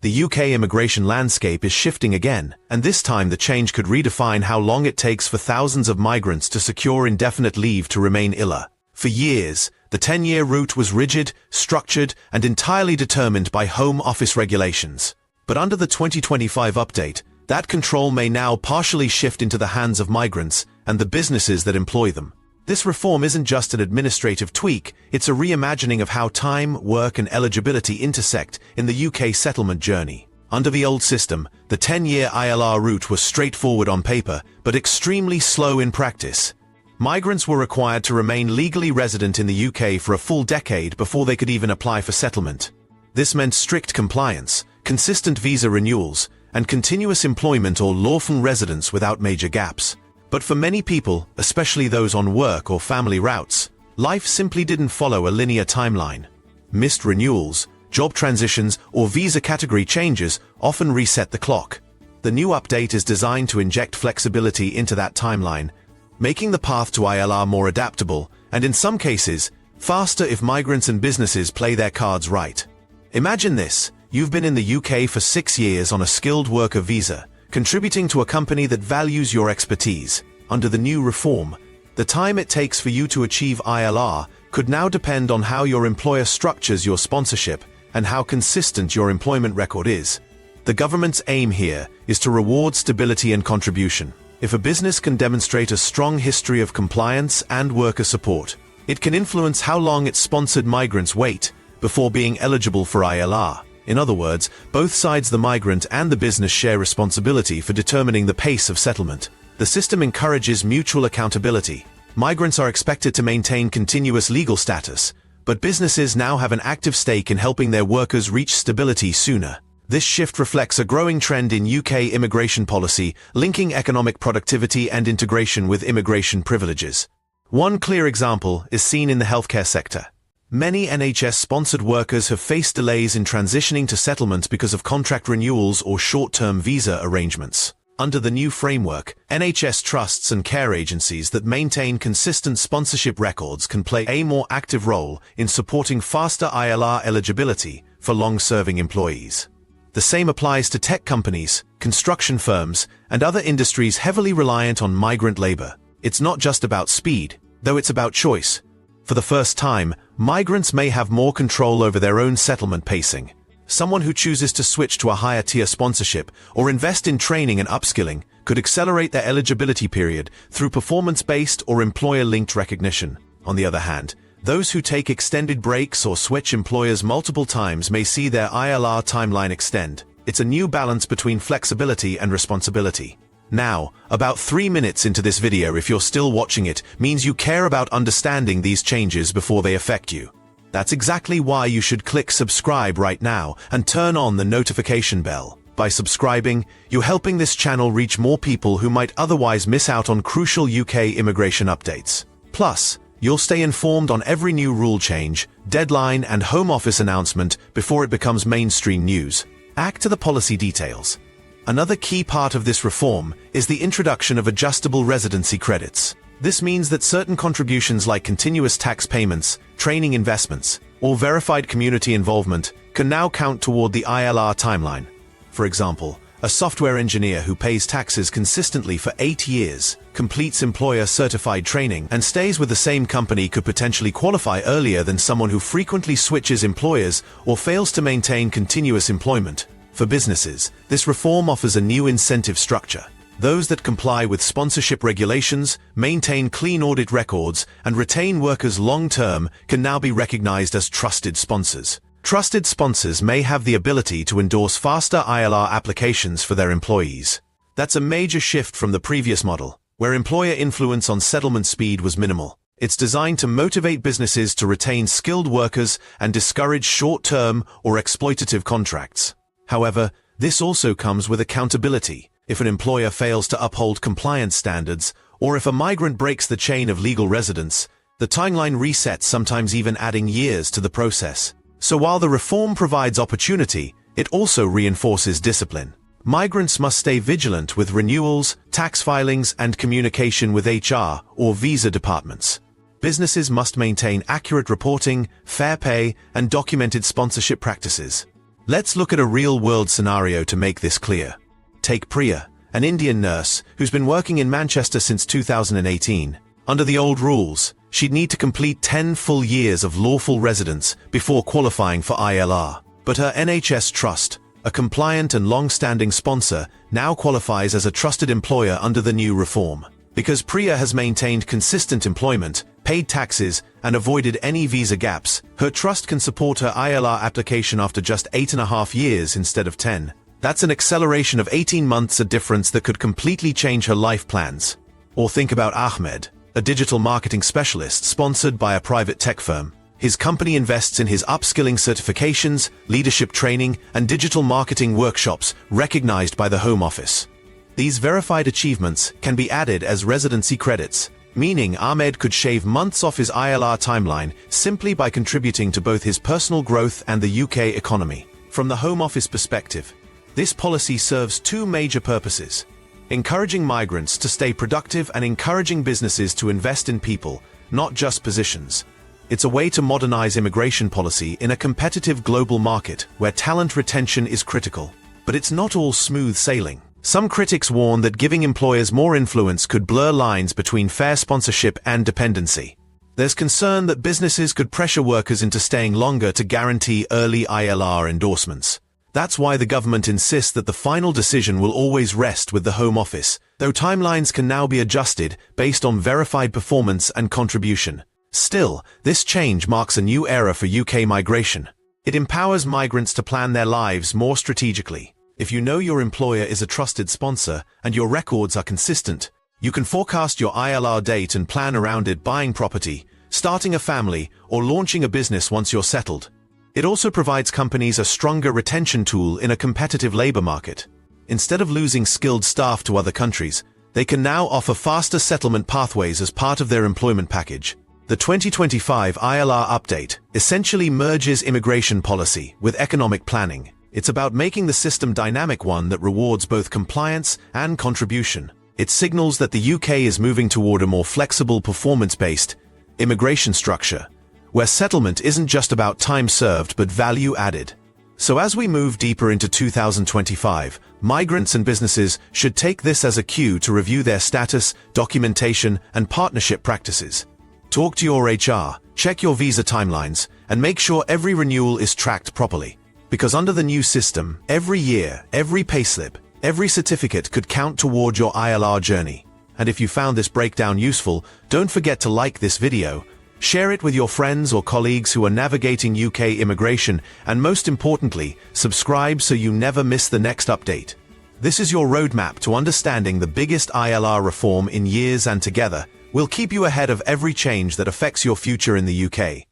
The UK immigration landscape is shifting again, and this time the change could redefine how long it takes for thousands of migrants to secure indefinite leave to remain ILR. For years, the 10-year route was rigid, structured, and entirely determined by Home Office regulations. But under the 2025 update, that control may now partially shift into the hands of migrants and the businesses that employ them. This reform isn't just an administrative tweak, it's a reimagining of how time, work, and eligibility intersect in the UK settlement journey. Under the old system, the 10-year ILR route was straightforward on paper, but extremely slow in practice. Migrants were required to remain legally resident in the UK for a full decade before they could even apply for settlement. This meant strict compliance, consistent visa renewals, and continuous employment or lawful residence without major gaps. But for many people, especially those on work or family routes, life simply didn't follow a linear timeline. Missed renewals, job transitions, or visa category changes often reset the clock. The new update is designed to inject flexibility into that timeline, making the path to ILR more adaptable, and in some cases, faster if migrants and businesses play their cards right. Imagine this: you've been in the UK for 6 years on a skilled worker visa, contributing to a company that values your expertise. Under the new reform, the time it takes for you to achieve ILR could now depend on how your employer structures your sponsorship and how consistent your employment record is. The government's aim here is to reward stability and contribution. If a business can demonstrate a strong history of compliance and worker support, it can influence how long its sponsored migrants wait before being eligible for ILR. In other words, both sides, the migrant and the business, share responsibility for determining the pace of settlement. The system encourages mutual accountability. Migrants are expected to maintain continuous legal status, but businesses now have an active stake in helping their workers reach stability sooner. This shift reflects a growing trend in UK immigration policy, linking economic productivity and integration with immigration privileges. One clear example is seen in the healthcare sector. Many NHS-sponsored workers have faced delays in transitioning to settlement because of contract renewals or short-term visa arrangements. Under the new framework, NHS trusts and care agencies that maintain consistent sponsorship records can play a more active role in supporting faster ILR eligibility for long-serving employees. The same applies to tech companies, construction firms, and other industries heavily reliant on migrant labor. It's not just about speed, though it's about choice. For the first time, migrants may have more control over their own settlement pacing. Someone who chooses to switch to a higher-tier sponsorship or invest in training and upskilling could accelerate their eligibility period through performance-based or employer-linked recognition. On the other hand, those who take extended breaks or switch employers multiple times may see their ILR timeline extend. It's a new balance between flexibility and responsibility. Now, about 3 minutes into this video, if you're still watching it, means you care about understanding these changes before they affect you. That's exactly why you should click subscribe right now and turn on the notification bell. By subscribing, you're helping this channel reach more people who might otherwise miss out on crucial UK immigration updates. Plus, you'll stay informed on every new rule change, deadline, and Home Office announcement before it becomes mainstream news. Back to the policy details. Another key part of this reform is the introduction of adjustable residency credits. This means that certain contributions like continuous tax payments, training investments, or verified community involvement can now count toward the ILR timeline. For example, a software engineer who pays taxes consistently for 8 years, completes employer-certified training, and stays with the same company could potentially qualify earlier than someone who frequently switches employers or fails to maintain continuous employment. For businesses, this reform offers a new incentive structure. Those that comply with sponsorship regulations, maintain clean audit records, and retain workers long-term can now be recognized as trusted sponsors. Trusted sponsors may have the ability to endorse faster ILR applications for their employees. That's a major shift from the previous model, where employer influence on settlement speed was minimal. It's designed to motivate businesses to retain skilled workers and discourage short-term or exploitative contracts. However, this also comes with accountability. If an employer fails to uphold compliance standards, or if a migrant breaks the chain of legal residence, the timeline resets, sometimes even adding years to the process. So while the reform provides opportunity, it also reinforces discipline. Migrants must stay vigilant with renewals, tax filings, and communication with HR or visa departments. Businesses must maintain accurate reporting, fair pay, and documented sponsorship practices. Let's look at a real-world scenario to make this clear. Take Priya, an Indian nurse who's been working in Manchester since 2018. Under the old rules, she'd need to complete 10 full years of lawful residence before qualifying for ILR. But her NHS trust, a compliant and long-standing sponsor, now qualifies as a trusted employer under the new reform. Because Priya has maintained consistent employment, paid taxes, and avoided any visa gaps, her trust can support her ILR application after just 8.5 years instead of 10. That's an acceleration of 18 months, a difference that could completely change her life plans. Or think about Ahmed, a digital marketing specialist sponsored by a private tech firm. His company invests in his upskilling certifications, leadership training, and digital marketing workshops recognized by the Home Office. These verified achievements can be added as residency credits, meaning Ahmed could shave months off his ILR timeline simply by contributing to both his personal growth and the UK economy. From the Home Office perspective, this policy serves two major purposes: encouraging migrants to stay productive and encouraging businesses to invest in people, not just positions. It's a way to modernize immigration policy in a competitive global market where talent retention is critical. But it's not all smooth sailing. Some critics warn that giving employers more influence could blur lines between fair sponsorship and dependency. There's concern that businesses could pressure workers into staying longer to guarantee early ILR endorsements. That's why the government insists that the final decision will always rest with the Home Office, though timelines can now be adjusted based on verified performance and contribution. Still, this change marks a new era for UK migration. It empowers migrants to plan their lives more strategically. If you know your employer is a trusted sponsor and your records are consistent, you can forecast your ILR date and plan around it, buying property, starting a family, or launching a business once you're settled. It also provides companies a stronger retention tool in a competitive labor market. Instead of losing skilled staff to other countries, they can now offer faster settlement pathways as part of their employment package. The 2025 ILR update essentially merges immigration policy with economic planning. It's about making the system dynamic, one that rewards both compliance and contribution. It signals that the UK is moving toward a more flexible, performance-based immigration structure, where settlement isn't just about time served but value added. So as we move deeper into 2025, migrants and businesses should take this as a cue to review their status, documentation, and partnership practices. Talk to your HR, check your visa timelines, and make sure every renewal is tracked properly. Because under the new system, every year, every payslip, every certificate could count toward your ILR journey. And if you found this breakdown useful, don't forget to like this video, share it with your friends or colleagues who are navigating UK immigration, and most importantly, subscribe so you never miss the next update. This is your roadmap to understanding the biggest ILR reform in years, and together, we'll keep you ahead of every change that affects your future in the UK.